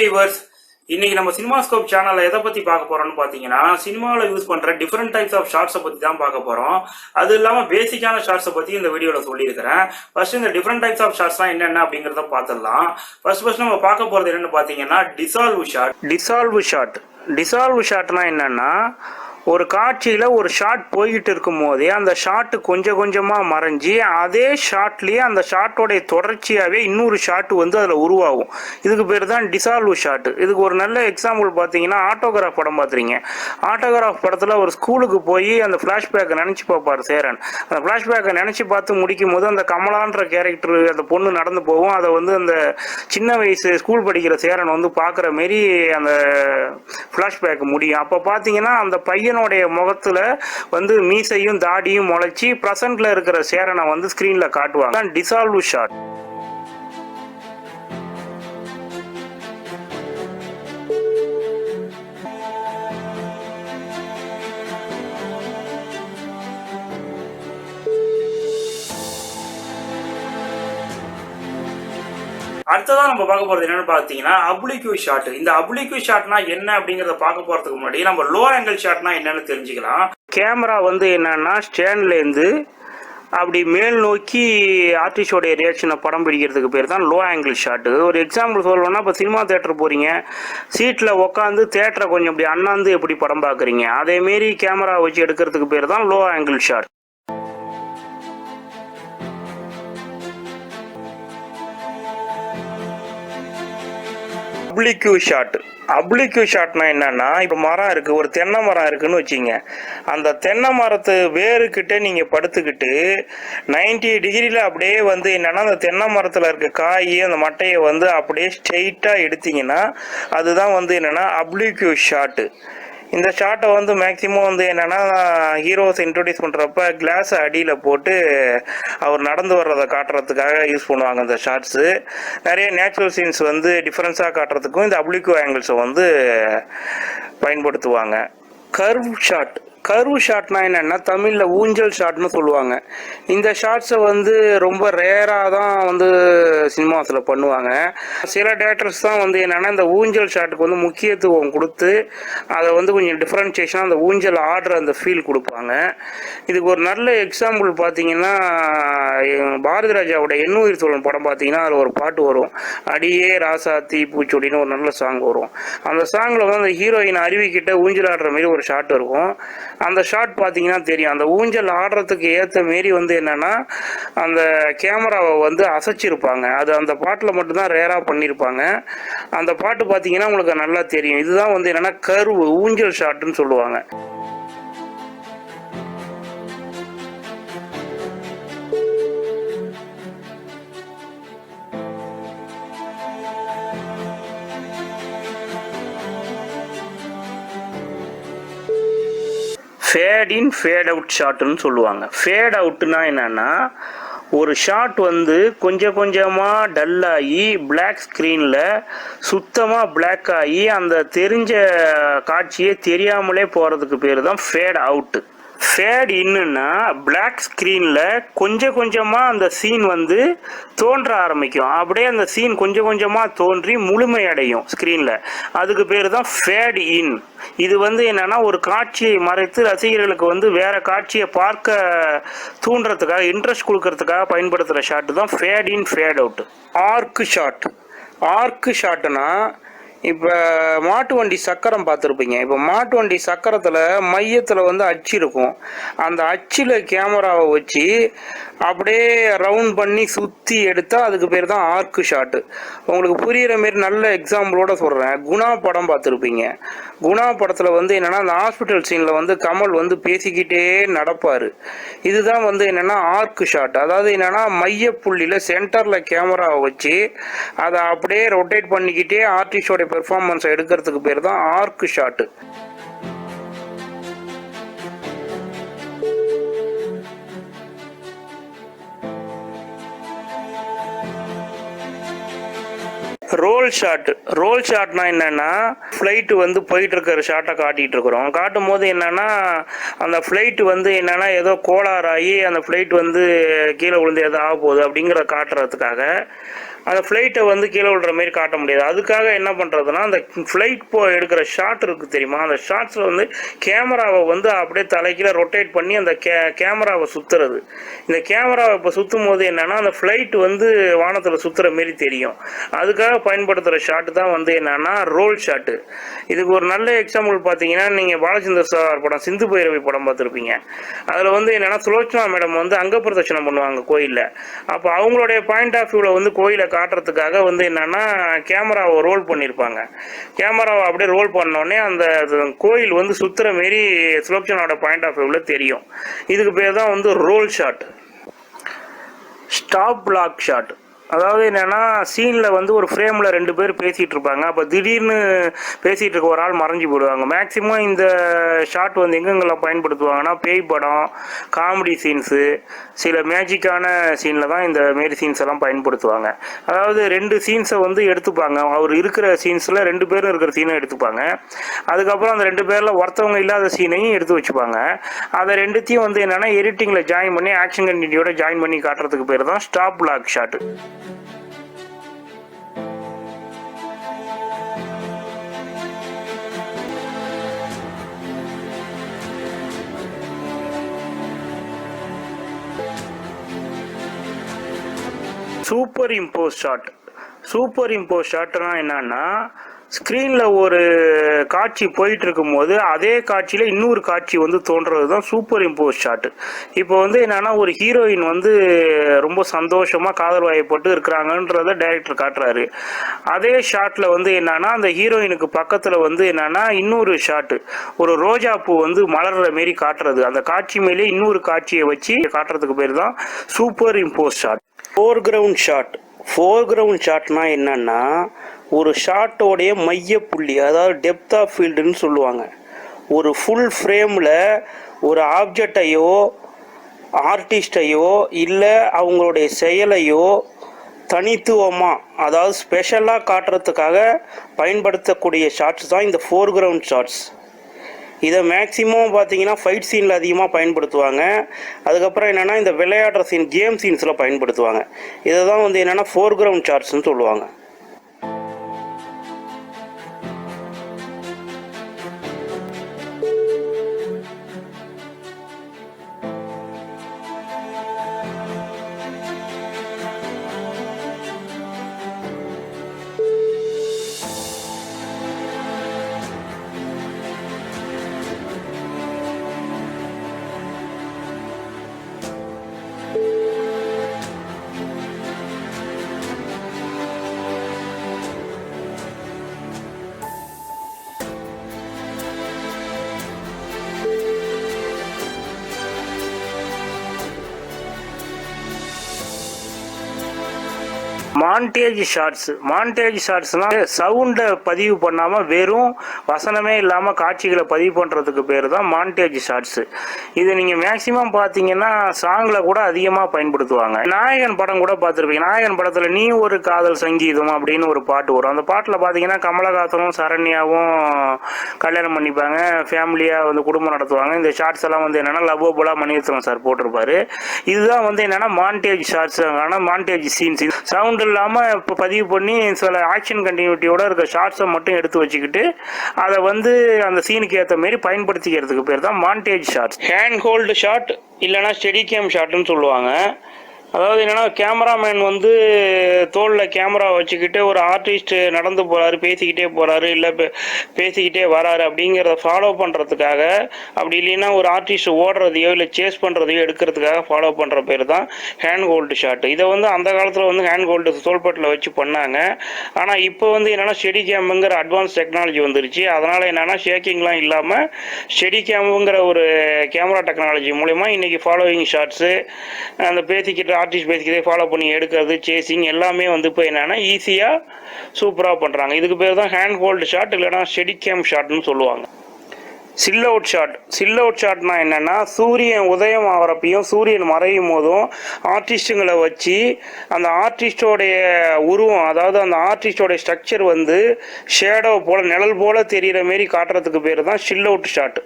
Viewers, இன்னைக்கு நம்ம cinemascope சேனல்ல எதை பத்தி பார்க்க போறோம்னு பாத்தீங்கன்னா, சினிமாவில் யூஸ் பண்ற டிஃபரெண்ட் டைப்ஸ் ஆஃப் ஷார்ட்ஸை பத்தி தான் பார்க்க போறோம். அது இல்லாம பேசிக்கான ஷார்ட்ஸை பத்தி இந்த வீடியோல சொல்லியிருக்கிறேன். ஃபர்ஸ்ட் இந்த டிஃபரெண்ட் டைப்ஸ் ஆஃப் ஷார்ட்ஸ்லாம் என்னென்ன அப்படிங்கறத பார்த்துடலாம். ஃபர்ஸ்ட் நம்ம பார்க்க போறது என்னன்னு பாத்தீங்கன்னா டிசால்வ் ஷாட். டிசால்வ் ஷாட்னா என்னன்னா, ஒரு காட்சியில் ஒரு ஷாட் போய்கிட்டு இருக்கும் போதே அந்த ஷாட்டு கொஞ்சம் கொஞ்சமாக மறைஞ்சி அதே ஷாட்லேயே அந்த ஷாட்டோடைய தொடர்ச்சியாகவே இன்னொரு ஷாட்டு வந்து அதில் உருவாகும். இதுக்கு பேர் தான் டிசால்வ் ஷாட்டு. இதுக்கு ஒரு நல்ல எக்ஸாம்பிள் பார்த்தீங்கன்னா ஆட்டோகிராஃப் படம் பார்த்துறீங்க. ஆட்டோகிராஃப் படத்தில் ஒரு ஸ்கூலுக்கு போய் அந்த ஃப்ளாஷ்பேக்கை நினச்சி பார்ப்பார் சேரன். அந்த ஃப்ளாஷ்பேக்கை நினச்சி பார்த்து முடிக்கும் போது அந்த கமலான்ற கேரக்டர் அந்த பொண்ணு நடந்து போகும். அதை வந்து அந்த சின்ன வயசு ஸ்கூல் படிக்கிற சேரன் வந்து பார்க்குற மாரி அந்த ஃப்ளாஷ்பேக் முடியும். அப்போ பார்த்தீங்கன்னா அந்த பையனுடைய முகத்துல வந்து மீசையும் தாடியும் முளைச்சி பிரசன்ட்ல இருக்கிற சேரனை வந்து ஸ்கிரீன்ல காட்டுவாங்க. Dissolve shot. அடுத்ததான் நம்ம பார்க்க போறது என்னன்னு பாத்தீங்கன்னா அப்ளிக்யூ ஷாட். இந்த அப்ளிக்யூ ஷாட்னா என்ன அப்படிங்கறத பார்க்க போறதுக்கு முன்னாடி நம்ம லோ ஆங்கிள் ஷாட்னா என்னன்னு தெரிஞ்சுக்கலாம். கேமரா வந்து என்னன்னா ஸ்டாண்ட்ல இருந்து அப்படி மேல் நோக்கி ஆர்டிஸ்டோடைய ரியாக்ஷனை படம் பிடிக்கிறதுக்கு பேர் தான் லோ ஆங்கிள் ஷாட்டு. ஒரு எக்ஸாம்பிள் சொல்லணும்னா, இப்போ சினிமா தேட்டர் போறீங்க, சீட்டில் உட்காந்து தேட்டரை கொஞ்சம் அப்படி அண்ணாந்து எப்படி படம் பார்க்குறீங்க, அதேமாரி கேமரா வச்சு எடுக்கிறதுக்கு பேர் தான் லோ ஆங்கிள் ஷாட். அப்ளிக்யூ ஷாட்னா என்னன்னா, இப்போ மரம் இருக்கு, ஒரு தென்னை மரம் இருக்குன்னு வச்சுங்க. அந்த தென்னை மரத்து வேறுக்கிட்ட நீங்க படுத்துக்கிட்டு 90 டிகிரியில் அப்படியே வந்து என்னன்னா அந்த தென்னை மரத்துல இருக்க காய் அந்த மட்டையை வந்து அப்படியே ஸ்ட்ரெயிட்டா எடுத்தீங்கன்னா அதுதான் வந்து என்னன்னா அப்ளிக்யூ ஷாட்டு. இந்த ஷாட்டை வந்து மேக்சிமம் வந்து என்னென்னா ஹீரோஸ் இன்ட்ரோடியூஸ் பண்ணுறப்ப கிளாஸை அடியில் போட்டு அவர் நடந்து வர்றதை காட்டுறதுக்காக யூஸ் பண்ணுவாங்க இந்த ஷார்ட்ஸு. நிறைய நேச்சுரல் சீன்ஸ் வந்து டிஃப்ரென்ஸாக காட்டுறதுக்கும் இந்த அப்ளிக்யூ ஆங்கிள்ஸை வந்து பயன்படுத்துவாங்க. கர்வ் ஷாட்னா என்னென்னா தமிழில் ஊஞ்சல் ஷாட்னு சொல்லுவாங்க. இந்த ஷாட்ஸை வந்து ரொம்ப ரேராக தான் வந்து சினிமாஸில் பண்ணுவாங்க. சில டேரக்டர்ஸ் தான் வந்து என்னென்னா இந்த ஊஞ்சல் ஷாட்டுக்கு வந்து முக்கியத்துவம் கொடுத்து அதை வந்து கொஞ்சம் டிஃப்ரென்ஷியேஷனாக அந்த ஊஞ்சல் ஆடுற அந்த ஃபீல் கொடுப்பாங்க. இதுக்கு ஒரு நல்ல எக்ஸாம்பிள் பார்த்தீங்கன்னா, பாரதி ராஜாவோட எண்ணுயிர் தோழன் படம் பார்த்தீங்கன்னா அதில் ஒரு பாட்டு வரும், அடியே ராசாத்தி பூச்சொடின்னு ஒரு நல்ல சாங் வரும். அந்த சாங்கில் வந்து அந்த ஹீரோயின் அருவிக்கிட்ட ஊஞ்சல் ஆடுற மாரி ஒரு ஷாட் இருக்கும். அந்த ஷாட் பார்த்தீங்கன்னா தெரியும், அந்த ஊஞ்சல் ஆடுறதுக்கு ஏற்ற மாரி வந்து என்னன்னா அந்த கேமராவை வந்து அசைச்சிருப்பாங்க. அது அந்த பாட்டில் மட்டும்தான் ரேராக பண்ணியிருப்பாங்க. அந்த பாட்டு பார்த்தீங்கன்னா உங்களுக்கு நல்லா தெரியும். இதுதான் வந்து என்னன்னா கர்வ் ஊஞ்சல் ஷாட்டுன்னு சொல்லுவாங்க. ஃபேட் இன் ஃபேட் அவுட் ஷாட்டுன்னு சொல்லுவாங்க. ஃபேட் அவுட்னா என்னன்னா, ஒரு ஷாட் வந்து கொஞ்சம் கொஞ்சமாக டல்லாகி பிளாக் ஸ்க்ரீனில் சுத்தமாக பிளாக் ஆகி அந்த தெரிஞ்ச காட்சியே தெரியாமலே போகிறதுக்கு பேர் தான் ஃபேட் அவுட்டு. ஃபேட் இன்னுன்னா பிளாக் ஸ்க்ரீனில் கொஞ்சம் கொஞ்சமாக அந்த சீன் வந்து தோன்ற ஆரம்பிக்கும். அப்படியே அந்த சீன் கொஞ்சம் கொஞ்சமாக தோன்றி முழுமையடையும் ஸ்க்ரீனில். அதுக்கு பேர் தான் ஃபேட் இன். இது வந்து என்னன்னா ஒரு காட்சியை மறைத்து ரசிகர்களுக்கு வந்து வேற காட்சியை பார்க்க தூண்டுறதுக்காக இன்ட்ரெஸ்ட் கொடுக்கறதுக்காக பயன்படுத்துகிற ஷாட்டு தான் ஃபேட் இன் ஃபேட் அவுட். ஆர்க்கு ஷாட்டுனா, இப்போ மாட்டு வண்டி சக்கரம் பார்த்துருப்பீங்க. இப்போ மாட்டு வண்டி சக்கரத்தில் மையத்தில் வந்து அச்சு இருக்கும். அந்த அச்சில் கேமராவை வச்சு அப்படியே ரவுண்ட் பண்ணி சுற்றி எடுத்தால் அதுக்கு பேர் தான் ஆர்க்கு ஷாட்டு. உங்களுக்கு புரிகிற மாரி நல்ல எக்ஸாம்பிளோட சொல்கிறேன். குணா படம் பார்த்துருப்பீங்க. குணா படத்தில் வந்து என்னென்னா அந்த ஹாஸ்பிட்டல் சீனில் வந்து கமல் வந்து பேசிக்கிட்டே நடப்பார். இதுதான் வந்து என்னென்னா ஆர்க்கு ஷாட். அதாவது என்னென்னா மையப்புள்ளியில் சென்டரில் கேமராவை வச்சு அதை அப்படியே ரொட்டேட் பண்ணிக்கிட்டே ஆர்டிஸ்டோட பெர்ஃபார்மன்ஸை எடுக்கிறதுக்கு பேர் தான் ஆர்க்கு ஷாட்டு. ரோல் ஷாட்னா என்னன்னா, ஃப்ளைட்டு வந்து போயிட்டு இருக்கிற ஷாட்டை காட்டிட்டு இருக்கிறோம். காட்டும் போது என்னன்னா, அந்த ஃப்ளைட் வந்து என்னன்னா ஏதோ கோளாறாகி அந்த ஃப்ளைட் வந்து கீழே விழுந்து எதோ ஆக போகுது அப்படிங்கிற காட்டுறதுக்காக அந்த ஃப்ளைட்டை வந்து கீழே விழுற மாதிரி காட்ட முடியாது. அதுக்காக என்ன பண்ணுறதுனா, அந்த ஃப்ளைட் எடுக்கிற ஷாட் இருக்குது தெரியுமா, அந்த ஷாட்ஸில் வந்து கேமராவை வந்து அப்படியே தலைக்கீழ ரொட்டேட் பண்ணி அந்த கேமராவை சுற்றுறது. இந்த கேமராவை இப்போ சுற்றும் போது என்னென்னா அந்த ஃப்ளைட் வந்து வானத்தில் சுற்றுற மாரி தெரியும். அதுக்காக பயன்படுத்துகிற ஷாட்டு தான் வந்து என்னென்னா ரோல் ஷாட்டு. இதுக்கு ஒரு நல்ல எக்ஸாம்பிள் பார்த்தீங்கன்னா, நீங்கள் பாலச்சந்தர் சார் படம் சிந்து பைரவி படம் பார்த்துருப்பீங்க. அதில் வந்து என்னென்னா சுலோச்சனா மேடம் வந்து அங்க பிரதட்சணம் பண்ணுவாங்க கோயிலில். அப்போ அவங்களுடைய பாயிண்ட் ஆஃப் வியூவில் வந்து கோயிலை காட்டுறதுக்காக வந்து என்னன்னா கேமராவை ரோல் பண்ணியிருப்பாங்க. கேமராவை அப்படியே ரோல் பண்ணோடனே அந்த கோயில் வந்து சுத்துற மாரி சுலோச்சனோட பாயிண்ட் ஆஃப் வியூவில் தெரியும். இதுக்கு பேர் தான் வந்து roll shot. Stop block shot அதாவது என்னென்னா, சீனில் வந்து ஒரு ஃப்ரேமில் 2 பேர் பேசிகிட்டு இருப்பாங்க. அப்போ திடீர்னு பேசிகிட்டு இருக்க ஒரு ஆள் மறைஞ்சி போடுவாங்க. மேக்ஸிமம் இந்த ஷாட் வந்து எங்கெங்கெல்லாம் பயன்படுத்துவாங்கன்னா, பேய் படம், காமெடி சீன்ஸு, சில மேஜிக்கான சீனில் தான் இந்த மாரி சீன்ஸ் எல்லாம் பயன்படுத்துவாங்க. அதாவது 2 சீன்ஸை வந்து எடுத்துப்பாங்க. அவர் இருக்கிற சீன்ஸில் 2 பேரும் இருக்கிற சீனை எடுத்துப்பாங்க. அதுக்கப்புறம் அந்த 2 பேரில் ஒருத்தவங்க இல்லாத சீனையும் எடுத்து வச்சுப்பாங்க. அதை 2த்தையும் வந்து என்னென்னா எடிட்டிங்கில் ஜாயின் பண்ணி ஆக்ஷன் கண்டினியூட ஜாயின் பண்ணி காட்டுறதுக்கு பேர் தான் stop block shot. Superimpose ஷாட்னா என்னன்னா, ஸ்க்ரீனில் ஒரு காட்சி போயிட்டு இருக்கும்போது அதே காட்சியில் இன்னொரு காட்சி வந்து தோன்றது தான் சூப்பர் இம்போஸ் ஷாட்டு. இப்போ வந்து என்னன்னா, ஒரு ஹீரோயின் வந்து ரொம்ப சந்தோஷமாக காதல் வாயப்பட்டு இருக்கிறாங்கன்றத டைரக்டர் காட்டுறாரு. அதே ஷாட்டில் வந்து என்னன்னா, அந்த ஹீரோயினுக்கு பக்கத்தில் வந்து என்னன்னா இன்னொரு ஷாட்டு, ஒரு ரோஜா பூ வந்து மலர்ற மாரி காட்டுறது. அந்த காட்சி மேலே இன்னொரு காட்சியை வச்சு காட்டுறதுக்கு பேர் தான் சூப்பர் இம்போஸ் ஷாட். ஃபோர்கிரவுண்ட் ஷாட்னா என்னன்னா, ஒரு ஷாட்டோடைய மைய புள்ளி, அதாவது டெப்த் ஆஃப் ஃபீல்டுன்னு சொல்லுவாங்க. ஒரு ஃபுல் ஃப்ரேமில் ஒரு ஆப்ஜெக்டையோ ஆர்டிஸ்டையோ இல்லை அவங்களுடைய செயலையோ தனித்துவமாக, அதாவது ஸ்பெஷலாக காட்டுறதுக்காக பயன்படுத்தக்கூடிய ஷாட்ஸ் தான் இந்த ஃபோர்கிரவுண்ட் ஷாட்ஸ். இதை மேக்ஸிமம் பார்த்தீங்கன்னா ஃபைட் சீனில் அதிகமாக பயன்படுத்துவாங்க. அதுக்கப்புறம் என்னென்னா இந்த விளையாடுற சீன், கேம் சீன்ஸில் பயன்படுத்துவாங்க. இதை தான் வந்து என்னென்னா ஃபோர்கிரவுண்ட் ஷாட்ஸ்ன்னு சொல்லுவாங்க. மாண்டேஜ் ஷார்ட்ஸ்னால் சவுண்டை பதிவு பண்ணாமல் வெறும் வசனமே இல்லாமல் காட்சிகளை பதிவு பண்ணுறதுக்கு பேர் தான் மாண்டேஜ் ஷார்ட்ஸு. இது நீங்கள் மேக்ஸிமம் பார்த்தீங்கன்னா சாங்கில் கூட அதிகமாக பயன்படுத்துவாங்க. நாயகன் படம் கூட பார்த்துருப்பீங்க. நாயகன் படத்தில் நீ ஒரு காதல் சங்கீதம் அப்படின்னு ஒரு பாட்டு வரும். அந்த பாட்டில் பார்த்தீங்கன்னா கமலஹாசனும் சரண்யாவும் கல்யாணம் பண்ணிப்பாங்க, ஃபேமிலியாக வந்து குடும்பம் நடத்துவாங்க. இந்த ஷார்ட்ஸ் எல்லாம் வந்து என்னென்னா லவ்வோபுலா மணிரத்னம் சார் போட்டிருப்பாரு. இதுதான் வந்து என்னென்னா montage shots, montage scenes. Sound இல்லாமல் இப்போ பதிவு பண்ணி சில ஆக்ஷன் கண்டினியூட்டியோட இருக்க ஷார்ட்ஸை மட்டும் எடுத்து வச்சுக்கிட்டு அதை வந்து அந்த சீனுக்கு ஏற்ற மாரி பயன்படுத்திக்கிறதுக்கு பேர் தான் montage shots. Hand hold shot இல்லைனா ஸ்டெடி கேம் ஷாட்னு சொல்லுவாங்க. அதாவது என்னென்னா கேமராமேன் வந்து தோளில் கேமரா வச்சுக்கிட்டு ஒரு ஆர்டிஸ்ட் நடந்து போகிறாரு, பேசிக்கிட்டே போகிறாரு, இல்லை பேசிக்கிட்டே வராரு அப்படிங்கிறத ஃபாலோ பண்ணுறதுக்காக, அப்படி இல்லைன்னா ஒரு ஆர்டிஸ்ட் ஓடுறதையோ இல்லை சேஸ் பண்ணுறதையோ எடுக்கிறதுக்காக ஃபாலோ பண்ணுற பேர் தான் ஹேண்ட் ஹோல்டு ஷாட்டு. இதை வந்து அந்த காலத்தில் வந்து ஹேண்ட் ஹோல்டு தோள்பட்டில் வச்சு பண்ணாங்க. ஆனால் இப்போ வந்து என்னென்னா ஸ்டெடி கேமுங்கிற அட்வான்ஸ் டெக்னாலஜி வந்துருச்சு. அதனால் என்னென்னா ஷேக்கிங்லாம் இல்லாமல் ஸ்டெடி கேமுங்கிற ஒரு கேமரா டெக்னாலஜி மூலிமா இன்றைக்கி ஃபாலோவிங் ஷாட்ஸு, அந்த பேசிக்கிட்டு ஆர்டிஸ்ட் பேசிக்கிட்டே ஃபாலோ பண்ணி எடுக்கிறது, சேசிங் எல்லாமே வந்து இப்போ என்னென்னா ஈஸியாக சூப்பராக பண்ணுறாங்க. இதுக்கு பேர் தான் ஹேண்ட் ஹோல்டு ஷாட் இல்லைனா ஸ்டெடி கேம் ஷாட்னு சொல்லுவாங்க. Silhouette shot. Silhouette ஷாட்னா என்னென்னா, சூரியன் உதயம் ஆகிறப்பையும் சூரியன் மறையும் போதும் ஆர்டிஸ்ட்டுங்களை வச்சு அந்த ஆர்டிஸ்டோடைய உருவம், அதாவது அந்த ஆர்டிஸ்டோடைய ஸ்ட்ரக்சர் வந்து ஷேடோ போல் நிழல் போல் தெரிகிற மாரி காட்டுறதுக்கு பேர் தான் silhouette shot.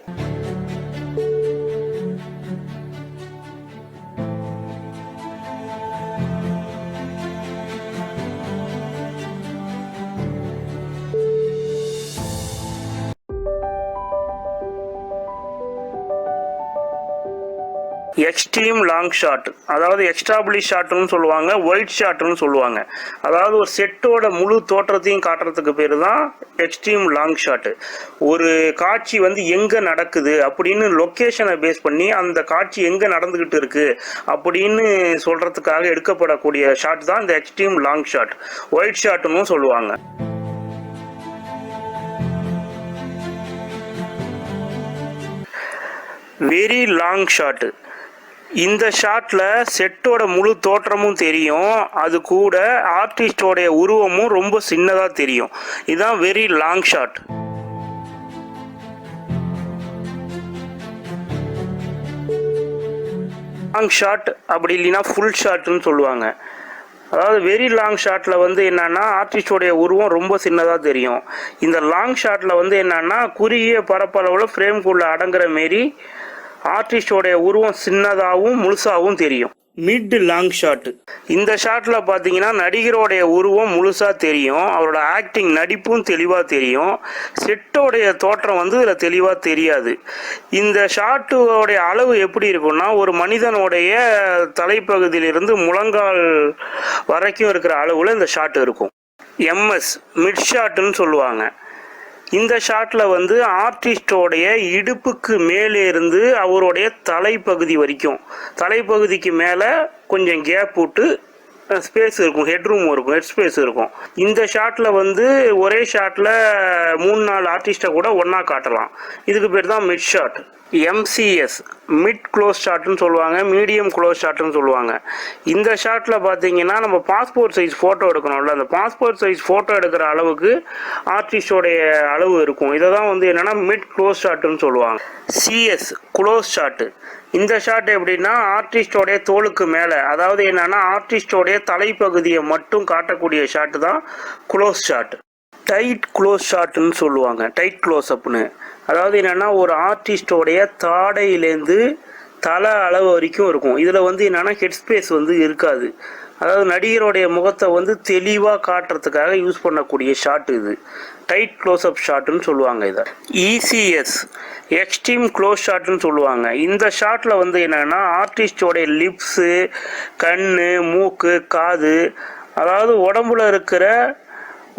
Extreme long shot, அதாவது எக்ஸ்டாப்ளிஷ் ஷாட்னு சொல்லுவாங்க, ஒயிட் ஷாட்னு சொல்லுவாங்க. அதாவது ஒரு செட்டோட முழு தோற்றத்தையும் காட்டுறதுக்கு பேர் தான் எக்ஸ்ட்ரீம் லாங் ஷாட். ஒரு காட்சி வந்து எங்கே நடக்குது அப்படின்னு லொக்கேஷனை பேஸ் பண்ணி அந்த காட்சி எங்கே நடந்துக்கிட்டு இருக்கு அப்படின்னு சொல்கிறதுக்காக எடுக்கப்படக்கூடிய ஷாட் தான் இந்த எக்ஸ்ட்ரீம் லாங் ஷாட், ஒயிட் ஷாட்னு சொல்லுவாங்க. Very long shot. இந்த ஷாட்டில் செட்டோட முழு தோற்றமும் தெரியும், அது கூட ஆர்டிஸ்டோடைய உருவமும் ரொம்ப சின்னதாக தெரியும். இதுதான் very long shot. Long shot அப்படி இல்லைன்னா ஃபுல் ஷாட்னு சொல்லுவாங்க. அதாவது வெரி லாங் ஷாட்டில் வந்து என்னென்னா ஆர்டிஸ்டோடைய உருவம் ரொம்ப சின்னதாக தெரியும். இந்த லாங் ஷாட்டில் வந்து என்னென்னா குறுகிய பரப்பளவில் ஃப்ரேம்குள்ளே அடங்குற மாரி ஆர்டிஸ்டோடைய உருவம் சின்னதாகவும் முழுசாகவும் தெரியும். Mid long shot. இந்த ஷாட்டில் பார்த்தீங்கன்னா நடிகரோடைய உருவம் முழுசாக தெரியும், அவரோட ஆக்டிங் நடிப்பும் தெளிவாக தெரியும், செட்டோடைய தோற்றம் வந்து இதில் தெளிவாக தெரியாது. இந்த ஷாட்டோடைய அளவு எப்படி இருக்குன்னா, ஒரு மனிதனுடைய தலைப்பகுதியிலிருந்து முழங்கால் வரைக்கும் இருக்கிற அளவில் இந்த ஷாட் இருக்கும். எம்எஸ் மிட் ஷாட்டுன்னு சொல்லுவாங்க. இந்த ஷாட்டில் வந்து ஆர்டிஸ்டோடைய இடுப்புக்கு மேலே இருந்து அவருடைய தலைப்பகுதி வரைக்கும், தலைப்பகுதிக்கு மேலே கொஞ்சம் கேப் விட்டு ஸ்பேஸ் இருக்கும், ஹெட்ரூம் இருக்கும், ஹெட் ஸ்பேஸ் இருக்கும். இந்த ஷாட்டில் வந்து ஒரே ஷாட்டில் 3-4 ஆர்டிஸ்ட்டை கூட ஒன்றா காட்டலாம். இதுக்கு பேர் தான் mid shot. MCS mid close ஷாட்னு சொல்லுவாங்க, மீடியம் க்ளோஸ் ஷாட்னு சொல்லுவாங்க. இந்த ஷாட்டில் பார்த்தீங்கன்னா நம்ம பாஸ்போர்ட் சைஸ் ஃபோட்டோ எடுக்கணும்ல, அந்த பாஸ்போர்ட் சைஸ் ஃபோட்டோ எடுக்கிற அளவுக்கு ஆர்டிஸ்டோடைய அளவு இருக்கும். இதை தான் வந்து என்னென்னா மிட் க்ளோஸ் ஷாட்டுன்னு சொல்லுவாங்க. CS close shot. இந்த ஷாட் எப்படின்னா ஆர்டிஸ்டோடைய தோலுக்கு மேலே, அதாவது என்னென்னா ஆர்டிஸ்டோடைய தலைப்பகுதியை மட்டும் காட்டக்கூடிய ஷாட்டு தான் க்ளோஸ் ஷாட். டைட் க்ளோஸ் ஷாட்டுன்னு சொல்லுவாங்க, டைட் க்ளோஸ் அப்னு. அதாவது என்னென்னா ஒரு ஆர்டிஸ்டோடைய தாடையிலேருந்து தலை அளவு வரைக்கும் இருக்கும். இதில் வந்து என்னென்னா ஹெட் ஸ்பேஸ் வந்து இருக்காது. அதாவது நடிகருடைய முகத்தை வந்து தெளிவாக காட்டுறதுக்காக யூஸ் பண்ணக்கூடிய ஷாட் இது. டைட் க்ளோஸ்அப் ஷாட்டுன்னு சொல்லுவாங்க இதை. இசிஎஸ் எக்ஸ்ட்ரீம் க்ளோஸ் ஷாட்டுன்னு சொல்லுவாங்க. இந்த ஷாட்டில் வந்து என்னென்னா ஆர்டிஸ்டோடைய லிப்ஸு, கண், மூக்கு, காது, அதாவது உடம்புல இருக்கிற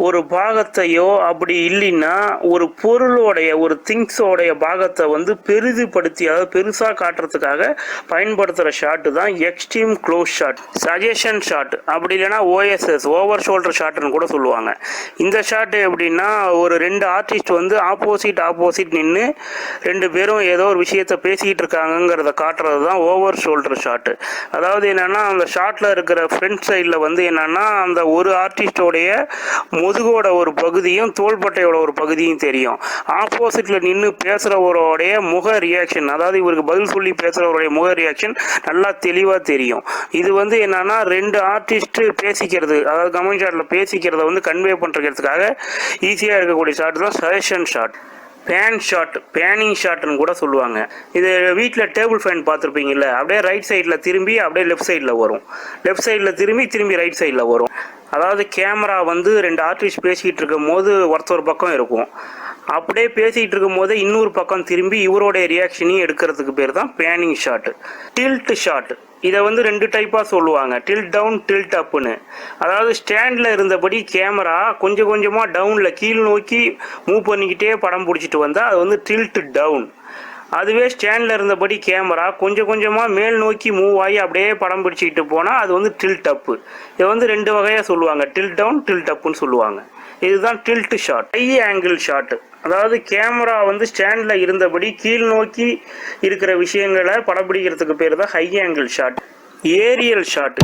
ஒரு பாகத்தையோ அப்படி இல்லைன்னா ஒரு பொருளோடைய ஒரு திங்ஸோடைய பாகத்தை வந்து பெரிதுபடுத்தி, அதாவது பெருசாக காட்டுறதுக்காக பயன்படுத்துகிற ஷாட்டு தான் extreme close shot. Suggestion shot அப்படி இல்லைன்னா ஓஎஸ்எஸ் ஓவர் ஷோல்டர் ஷாட்டுன்னு கூட சொல்லுவாங்க. இந்த ஷாட்டு எப்படின்னா ஒரு 2 ஆர்டிஸ்ட் வந்து ஆப்போசிட் நின்று 2 பேரும் ஏதோ ஒரு விஷயத்தை பேசிக்கிட்டு இருக்காங்கங்கிறத காட்டுறது தான் ஓவர் ஷோல்டர் ஷாட்டு. அதாவது என்னென்னா அந்த ஷாட்டில் இருக்கிற ஃப்ரண்ட் சைடில் வந்து என்னென்னா அந்த ஒரு ஆர்டிஸ்டோடைய முதுகோட ஒரு பகுதியும் தோள்பட்டையோட ஒரு பகுதியும் தெரியும். ஆப்போசிட்டில் நின்று பேசுகிறவரோடைய முக ரியாக்ஷன், அதாவது இவருக்கு பதில் சொல்லி பேசுகிறவருடைய முக ரியாக்ஷன் நல்லா தெளிவாக தெரியும். இது வந்து என்னன்னா 2 ஆர்டிஸ்ட் பேசிக்கிறது, அதாவது கமெண்ட் ஷாட்டில் பேசிக்கிறத வந்து கன்வே பண்ணுறதுக்காக ஈஸியாக இருக்கக்கூடிய ஷாட் தான் சஜஷன் ஷாட். பேன் ஷாட், பேனிங் ஷாட்னு கூட சொல்லுவாங்க. இது வீட்டில் டேபிள் ஃபேன் பார்த்துருப்பீங்கல்ல, அப்படியே ரைட் சைடில் திரும்பி அப்படியே லெஃப்ட் சைடில் வரும், லெஃப்ட் சைடில் திரும்பி ரைட் சைடில் வரும். அதாவது கேமரா வந்து 2 ஆர்டிஸ்ட் பேசிக்கிட்டு இருக்கும் போது ஒருத்தர் பக்கம் இருக்கும், அப்படியே பேசிக்கிட்டு இருக்கும் போது இன்னொரு பக்கம் திரும்பி இவருடைய ரியாக்ஷனையும் எடுக்கிறதுக்கு பேர் தான் பேனிங் ஷாட். டில்ட் ஷாட், இதை வந்து 2 டைப்பாக சொல்லுவாங்க, டில்ட் டவுன் டில்ட் அப்புன்னு. அதாவது ஸ்டாண்டில் இருந்தபடி கேமரா கொஞ்சம் கொஞ்சமாக டவுனில் கீழ் நோக்கி மூவ் பண்ணிக்கிட்டே படம் பிடிச்சிட்டு வந்தால் அது வந்து டில்ட் டவுன். அதுவே ஸ்டாண்டில் இருந்தபடி கேமரா கொஞ்சம் கொஞ்சமாக மேல் நோக்கி மூவ் ஆகி அப்படியே படம் பிடிச்சிக்கிட்டு போனால் அது வந்து டில்ட் அப்பு. இதை வந்து 2 வகையாக சொல்லுவாங்க, டில்ட் டவுன் டில்ட் அப்புன்னு சொல்லுவாங்க. இதுதான் tilt shot. High angle shot, அதாவது கேமரா வந்து ஸ்டாண்டில் இருந்தபடி கீழ் நோக்கி இருக்கிற விஷயங்களை படம் பிடிக்கிறதுக்கு பேர் தான் high angle shot. Aerial shot.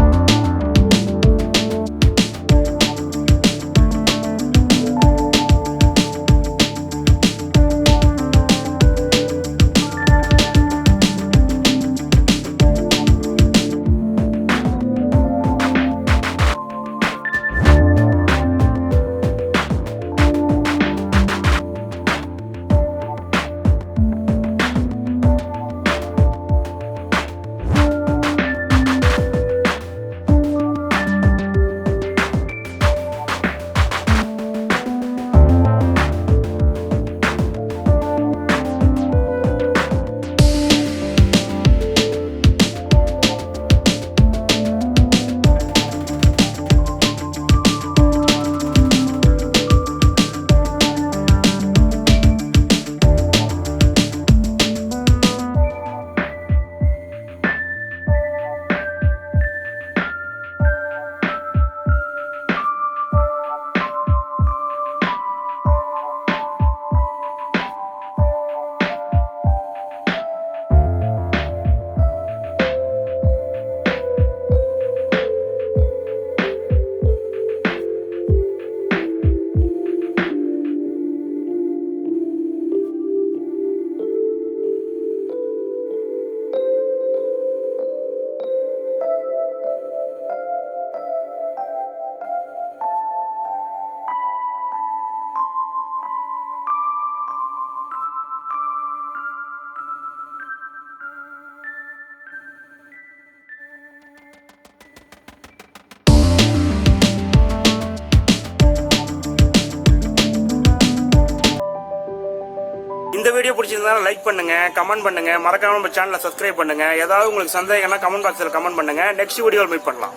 Video பிடிச்சிருந்தாலும் லைக் பண்ணுங்க, கமெண்ட் பண்ணுங்க, மறக்காம நம்ம சேனலை சப்ஸ்கிரைப் பண்ணுங்க. ஏதாவது உங்களுக்கு சந்தேகம்னா கமெண்ட் பாக்ஸில் கமெண்ட் பண்ணுங்க. நெக்ஸ்ட் வீடியோவில் மீட் பண்ணலாம்.